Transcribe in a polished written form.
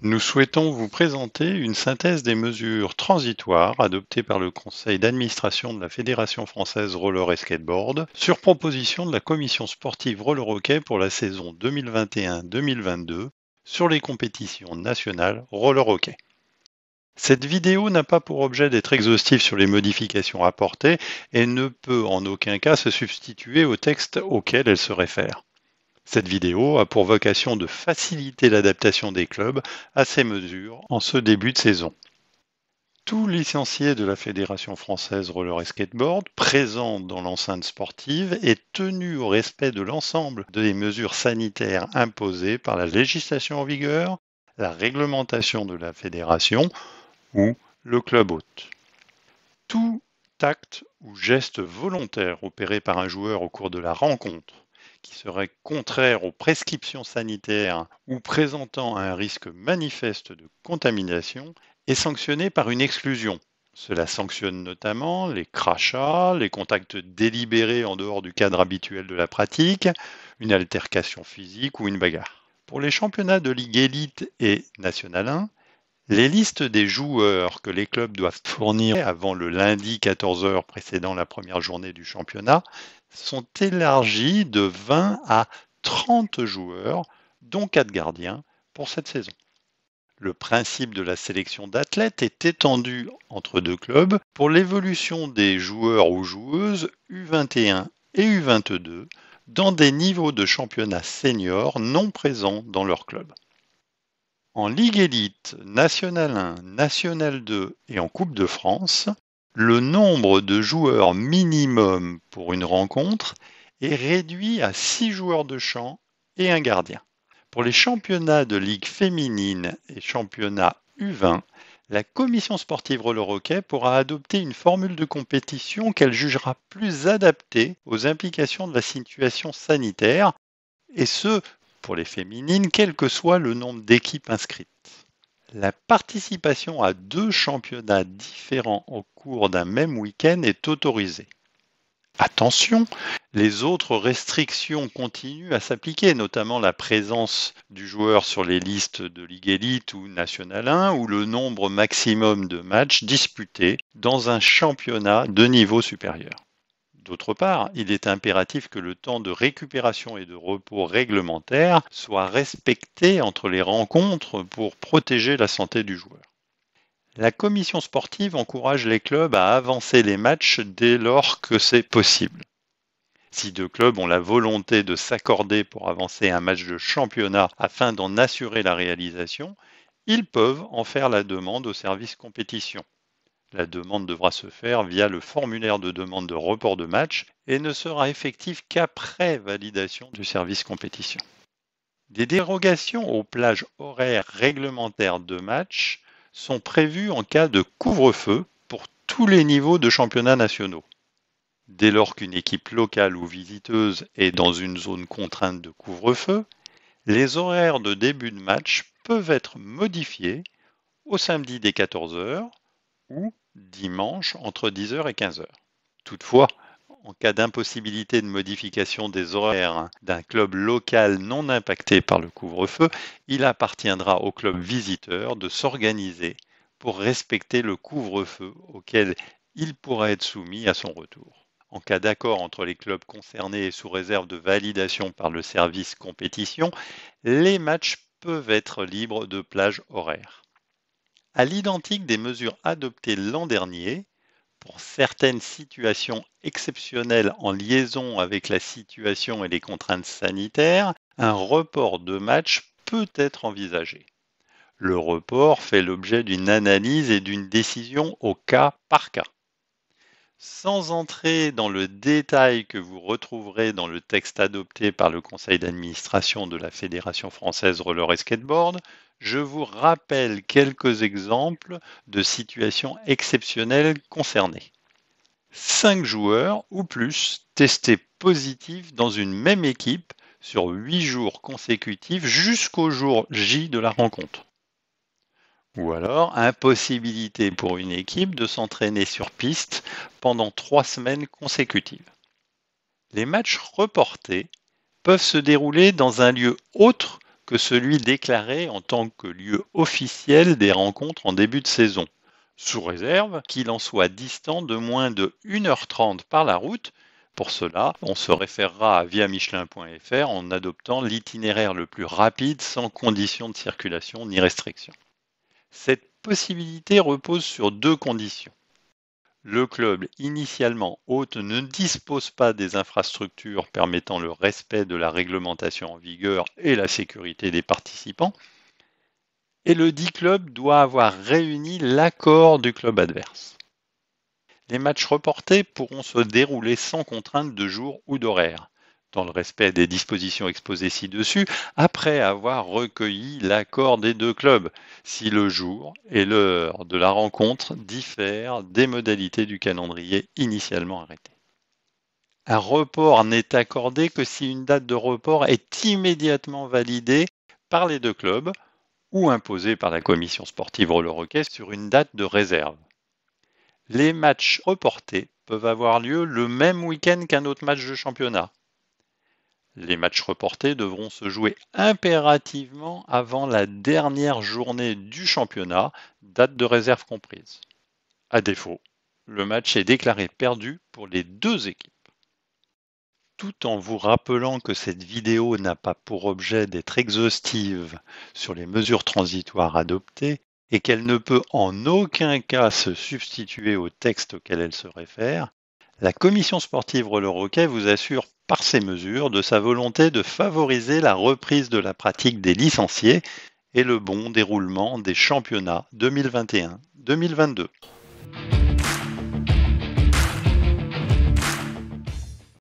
Nous souhaitons vous présenter une synthèse des mesures transitoires adoptées par le conseil d'administration de la Fédération française roller et skateboard sur proposition de la commission sportive roller hockey pour la saison 2021-2022 sur les compétitions nationales roller hockey. Cette vidéo n'a pas pour objet d'être exhaustive sur les modifications apportées et ne peut en aucun cas se substituer au texte auquel elle se réfère. Cette vidéo a pour vocation de faciliter l'adaptation des clubs à ces mesures en ce début de saison. Tout licencié de la Fédération française roller et skateboard présent dans l'enceinte sportive est tenu au respect de l'ensemble des mesures sanitaires imposées par la législation en vigueur, la réglementation de la fédération ou le club hôte. Tout acte ou geste volontaire opéré par un joueur au cours de la rencontre qui serait contraire aux prescriptions sanitaires ou présentant un risque manifeste de contamination est sanctionné par une exclusion. Cela sanctionne notamment les crachats, les contacts délibérés en dehors du cadre habituel de la pratique, une altercation physique ou une bagarre. Pour les championnats de Ligue Élite et National 1, les listes des joueurs que les clubs doivent fournir avant le lundi 14h précédant la première journée du championnat sont élargies de 20 à 30 joueurs, dont 4 gardiens, pour cette saison. Le principe de la sélection d'athlètes est étendu entre deux clubs pour l'évolution des joueurs ou joueuses U21 et U22 dans des niveaux de championnat senior non présents dans leur club. En Ligue Élite, National 1, National 2 et en Coupe de France, le nombre de joueurs minimum pour une rencontre est réduit à 6 joueurs de champ et un gardien. Pour les championnats de Ligue féminine et championnats U20, la commission sportive roller hockey pourra adopter une formule de compétition qu'elle jugera plus adaptée aux implications de la situation sanitaire, et ce, pour les féminines, quel que soit le nombre d'équipes inscrites. La participation à 2 championnats différents au cours d'un même week-end est autorisée. Attention, les autres restrictions continuent à s'appliquer, notamment la présence du joueur sur les listes de Ligue Élite ou National 1 ou le nombre maximum de matchs disputés dans un championnat de niveau supérieur. D'autre part, il est impératif que le temps de récupération et de repos réglementaire soit respecté entre les rencontres pour protéger la santé du joueur. La commission sportive encourage les clubs à avancer les matchs dès lors que c'est possible. Si 2 clubs ont la volonté de s'accorder pour avancer un match de championnat afin d'en assurer la réalisation, ils peuvent en faire la demande au service compétition. La demande devra se faire via le formulaire de demande de report de match et ne sera effective qu'après validation du service compétition. Des dérogations aux plages horaires réglementaires de match sont prévues en cas de couvre-feu pour tous les niveaux de championnats nationaux. Dès lors qu'une équipe locale ou visiteuse est dans une zone contrainte de couvre-feu, les horaires de début de match peuvent être modifiés au samedi dès 14h ou dimanche entre 10h et 15h. Toutefois, en cas d'impossibilité de modification des horaires d'un club local non impacté par le couvre-feu, il appartiendra au club visiteur de s'organiser pour respecter le couvre-feu auquel il pourra être soumis à son retour. En cas d'accord entre les clubs concernés et sous réserve de validation par le service compétition, les matchs peuvent être libres de plage horaire. À l'identique des mesures adoptées l'an dernier, pour certaines situations exceptionnelles en liaison avec la situation et les contraintes sanitaires, un report de match peut être envisagé. Le report fait l'objet d'une analyse et d'une décision au cas par cas. Sans entrer dans le détail que vous retrouverez dans le texte adopté par le conseil d'administration de la Fédération française roller et skateboard, je vous rappelle quelques exemples de situations exceptionnelles concernées. 5 joueurs ou plus testés positifs dans une même équipe sur 8 jours consécutifs jusqu'au jour J de la rencontre. Ou alors, impossibilité pour une équipe de s'entraîner sur piste pendant 3 semaines consécutives. Les matchs reportés peuvent se dérouler dans un lieu autre que que celui déclaré en tant que lieu officiel des rencontres en début de saison, sous réserve qu'il en soit distant de moins de 1h30 par la route. Pour cela, on se référera à viamichelin.fr en adoptant l'itinéraire le plus rapide sans conditions de circulation ni restrictions. Cette possibilité repose sur 2 conditions. Le club initialement hôte ne dispose pas des infrastructures permettant le respect de la réglementation en vigueur et la sécurité des participants, et le dit club doit avoir réuni l'accord du club adverse. Les matchs reportés pourront se dérouler sans contrainte de jour ou d'horaire, dans le respect des dispositions exposées ci-dessus, après avoir recueilli l'accord des 2 clubs, si le jour et l'heure de la rencontre diffèrent des modalités du calendrier initialement arrêté. Un report n'est accordé que si une date de report est immédiatement validée par les 2 clubs ou imposée par la commission sportive Roller-Hockey sur une date de réserve. Les matchs reportés peuvent avoir lieu le même week-end qu'un autre match de championnat. Les matchs reportés devront se jouer impérativement avant la dernière journée du championnat, date de réserve comprise. À défaut, le match est déclaré perdu pour les 2 équipes. Tout en vous rappelant que cette vidéo n'a pas pour objet d'être exhaustive sur les mesures transitoires adoptées et qu'elle ne peut en aucun cas se substituer au texte auquel elle se réfère, la commission sportive Roller-Hockey vous assure par ces mesures de sa volonté de favoriser la reprise de la pratique des licenciés et le bon déroulement des championnats 2021-2022.